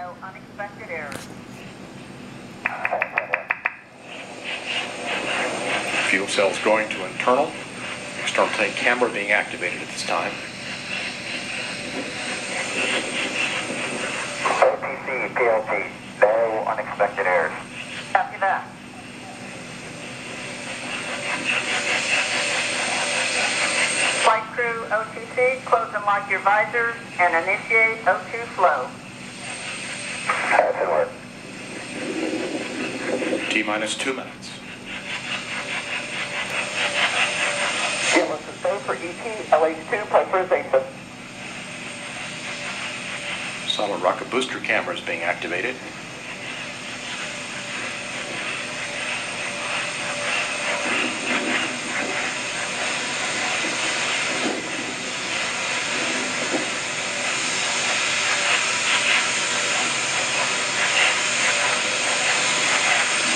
No unexpected errors. Fuel cells going to internal. External tank camera being activated at this time. OTC, PLT, no unexpected errors. Copy that. Flight crew OTC, close and lock your visors and initiate O2 flow. That's work. T-minus 2 minutes. GLS is go for ET, LH2, pressurization. Solid rocket booster camera is being activated.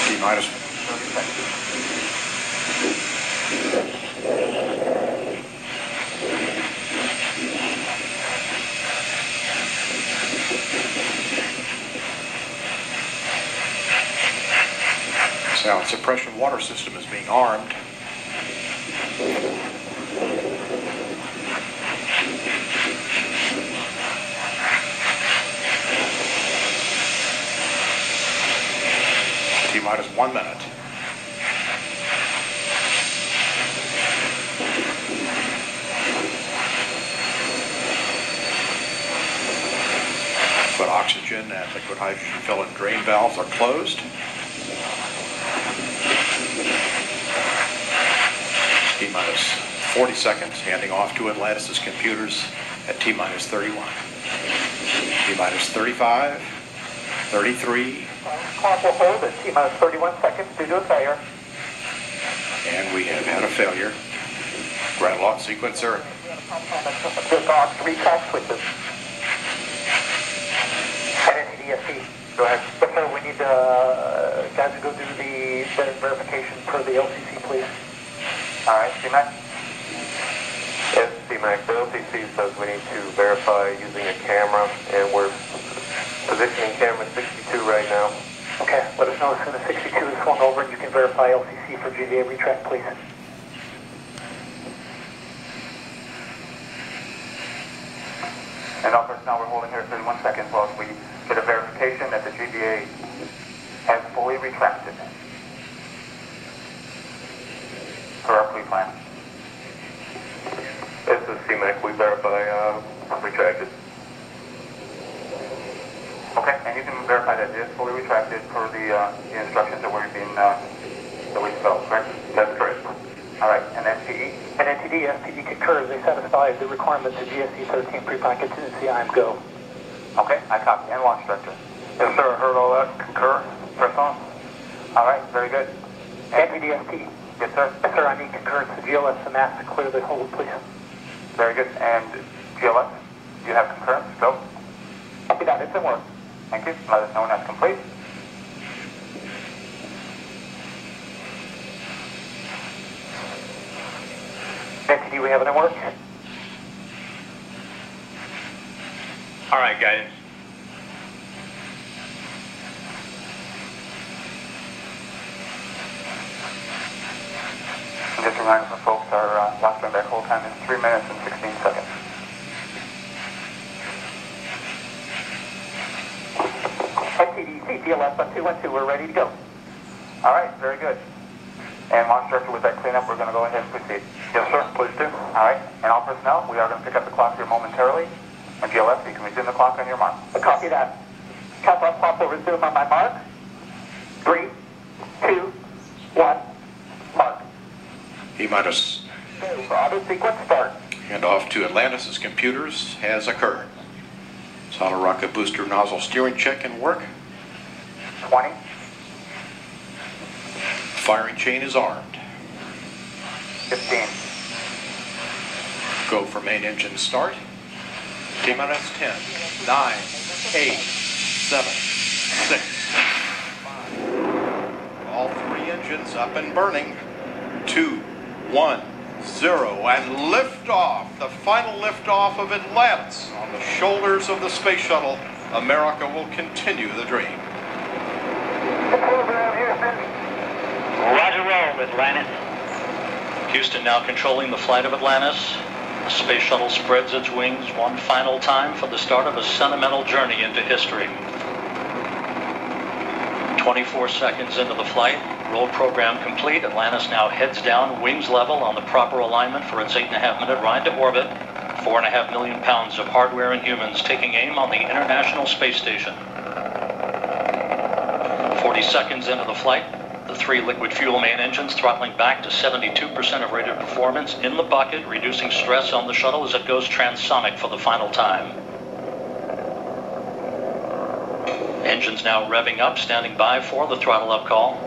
T-minus 30 seconds. Sound suppression water system is being armed. T-minus 1 minute. But oxygen and liquid hydrogen fill and drain valves are closed. T-minus 40 seconds, handing off to Atlantis' computers at T-minus 31. T-minus 35, 33. Clock will hold at T-minus 31 seconds due to a failure. And we have had a failure. Ground lock sequencer. Just off 3 track switches. NTDSP. Go ahead. Yes, sir, we need guys to go do the verification per the LCC, please. All right, CMAC? Yes, CMAC. The LCC says we need to verify using a camera, and we're positioning camera 62 right now. Okay, let us know as soon as 62 is swung over and you can verify LCC for GVA retract, please. And all personnel, we're holding here 31 seconds while we get a verification that the GVA has fully retracted for our pre-plan. This is CMAC. We verify retracted. Okay, and you can verify that it is fully retracted per the instructions that we've been that we developed, correct? That's correct. All right, and NTE? And NTD, FPD concurs. They satisfy the requirements of GSE 13 pre-plan contingency. I am go. Okay, I copy. And launch director? Yes, sir. I heard all that. Concur. Press on. All right, very good. NTD, FP. Yes, sir. Yes, sir, I need concurrence to GLS and mass to clear the hold, please. Very good. And GLS, you have concurrence? Go. Copy that. It's in work. Thank you. Let us know when that's complete. NTD, we have it in work. All right, guidance. And just a reminder for folks, our last run back hold time is 3 minutes and 16 seconds. NTD, GLS on 212, we're ready to go. All right, very good. And launch director, with that cleanup, we're going to go ahead and proceed. Yes, sir. Please do. All right. And all personnel, we are going to pick up the clock here momentarily. And GLS, you can resume the clock on your mark. Copy that. Countdown clock will resume on my mark. 3, 2, 1, mark. T-minus Auto sequence start. handoff to Atlantis' computers has occurred. Solid rocket booster nozzle steering check and work. 20. Firing chain is armed. 15. Go for main engine start. T-minus 10, 9, 8, 7, 6, 5. All 3 engines up and burning. 2, 1, 0, and liftoff. The final liftoff of Atlantis on the shoulders of the space shuttle America will continue the dream. Program, Houston. Roger, roll, Atlantis. Houston now controlling the flight of Atlantis. The space shuttle spreads its wings one final time for the start of a sentimental journey into history. 24 seconds into the flight, roll program complete. Atlantis now heads down, wings level on the proper alignment for its 8.5-minute ride to orbit. 4.5 million pounds of hardware and humans taking aim on the International Space Station. 40 seconds into the flight, the 3 liquid fuel main engines throttling back to 72% of rated performance in the bucket, reducing stress on the shuttle as it goes transonic for the final time. Engines now revving up, standing by for the throttle up call.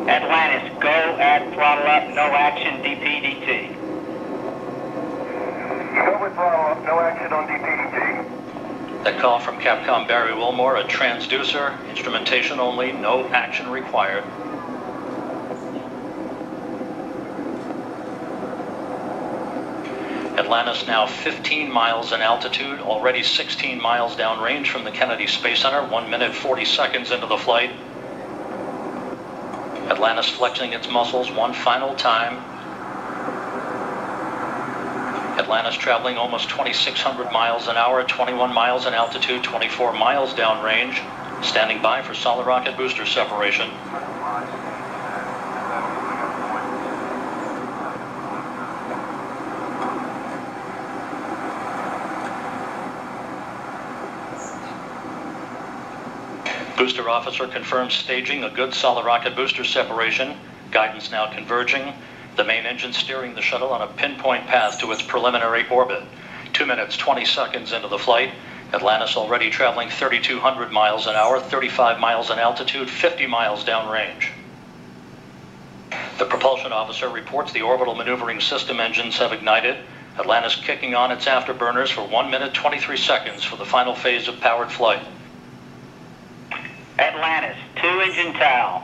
Atlantis, go at throttle up, no action, DPDT. Go with throttle up, no action on DPDT. That call from Capcom Barry Wilmore, a transducer, instrumentation only, no action required. Atlantis now 15 miles in altitude, already 16 miles downrange from the Kennedy Space Center, 1 minute 40 seconds into the flight. Atlantis flexing its muscles one final time. Atlantis traveling almost 2,600 miles an hour, 21 miles in altitude, 24 miles downrange, standing by for solid rocket booster separation. Booster officer confirms staging a good solid rocket booster separation. Guidance now converging. The main engine steering the shuttle on a pinpoint path to its preliminary orbit. 2 minutes, 20 seconds into the flight. Atlantis already traveling 3,200 miles an hour, 35 miles in altitude, 50 miles downrange. The propulsion officer reports the orbital maneuvering system engines have ignited. Atlantis kicking on its afterburners for 1 minute, 23 seconds for the final phase of powered flight. Atlantis, 2-engine towel.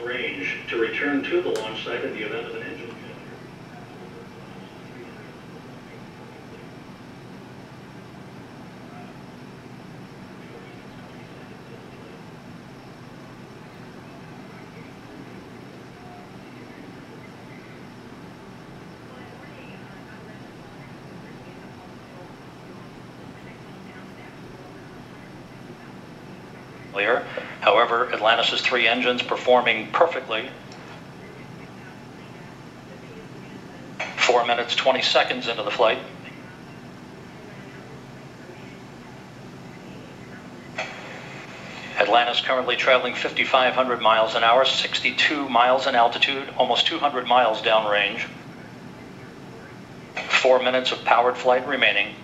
Range to return to the launch site in the event of an engine failure. However, Atlantis' 3 engines performing perfectly. 4 minutes, 20 seconds into the flight. Atlantis currently traveling 5,500 miles an hour, 62 miles in altitude, almost 200 miles downrange. 4 minutes of powered flight remaining.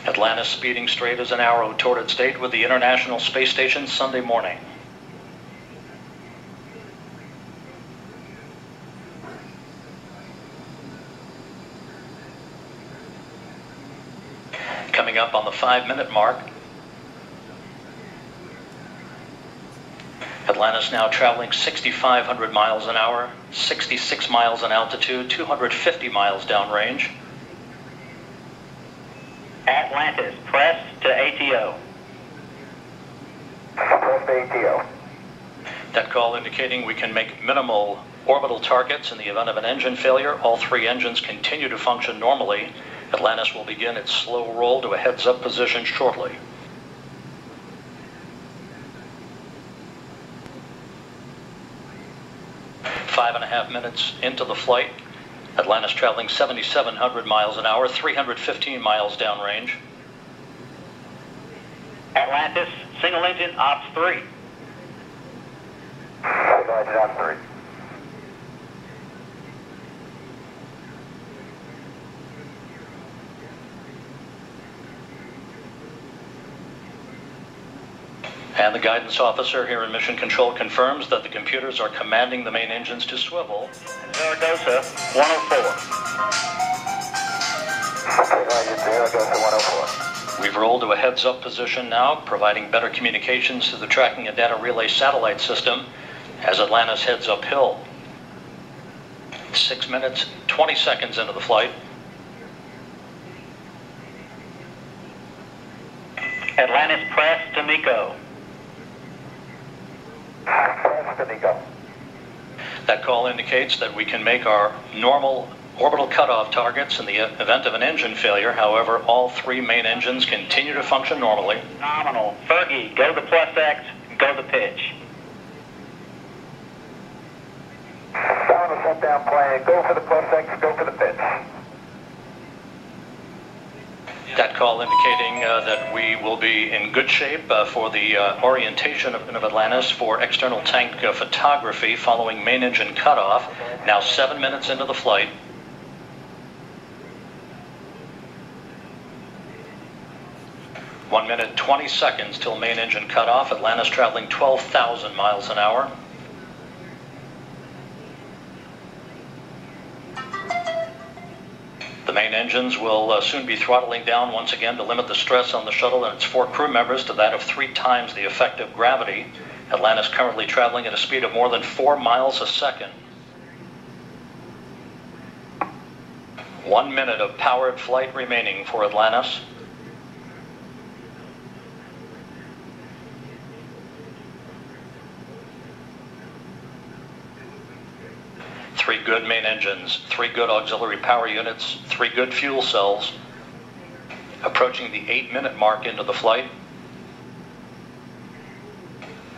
Atlantis speeding straight as an arrow toward its date with the International Space Station Sunday morning. Coming up on the 5-minute mark. Atlantis now traveling 6,500 miles an hour, 66 miles in altitude, 250 miles downrange. Atlantis, press to ATO. Press to ATO. That call indicating we can make minimal orbital targets in the event of an engine failure. All three engines continue to function normally. Atlantis will begin its slow roll to a heads-up position shortly. Five and a half minutes into the flight. Atlantis traveling 7,700 miles an hour, 315 miles downrange. Atlantis, single engine, Ops 3. Single engine, Ops 3. And the guidance officer here in Mission Control confirms that the computers are commanding the main engines to swivel. Zaragoza, 104. Zaragoza 104. We've rolled to a heads-up position now, providing better communications to the tracking and data relay satellite system as Atlantis heads uphill. 6 minutes, 20 seconds into the flight. Atlantis, press to MECO. Press to MECO. That call indicates that we can make our normal orbital cutoff targets in the event of an engine failure. However, all three main engines continue to function normally. Nominal. Fergie, go to plus X, go to pitch. Down the shutdown plan. Go for the plus X, go for the pitch. That call indicating that we will be in good shape for the orientation of Atlantis for external tank photography following main engine cutoff. Now 7 minutes into the flight. One minute, 20 seconds till main engine cutoff. Atlantis traveling 12,000 miles an hour. The main engines will soon be throttling down once again to limit the stress on the shuttle and its 4 crew members to that of 3 times the effective gravity. Atlantis currently traveling at a speed of more than 4 miles a second. 1 minute of powered flight remaining for Atlantis. Three good main engines, 3 good auxiliary power units, 3 good fuel cells. Approaching the 8-minute mark into the flight.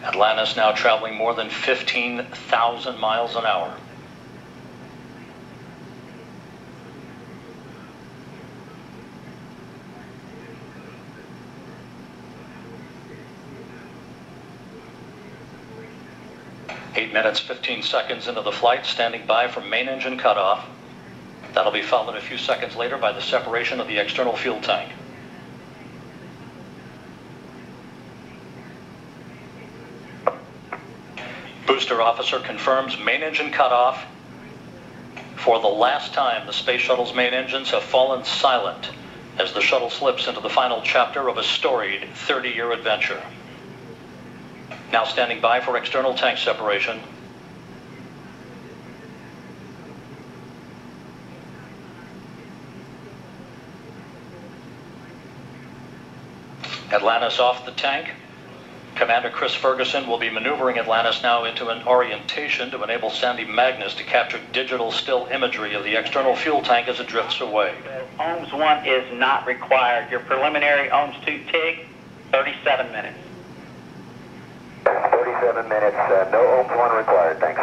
Atlantis now traveling more than 15,000 miles an hour. Eight minutes, 15 seconds into the flight, standing by for main engine cutoff. That'll be followed a few seconds later by the separation of the external fuel tank. Booster officer confirms main engine cutoff. For the last time, the Space Shuttle's main engines have fallen silent as the shuttle slips into the final chapter of a storied 30-year adventure. Now standing by for external tank separation. Atlantis off the tank. Commander Chris Ferguson will be maneuvering Atlantis now into an orientation to enable Sandy Magnus to capture digital still imagery of the external fuel tank as it drifts away. OMS 1 is not required. Your preliminary OMS 2 TIG, 37 minutes. 37 minutes, no OMS 1 required, thanks.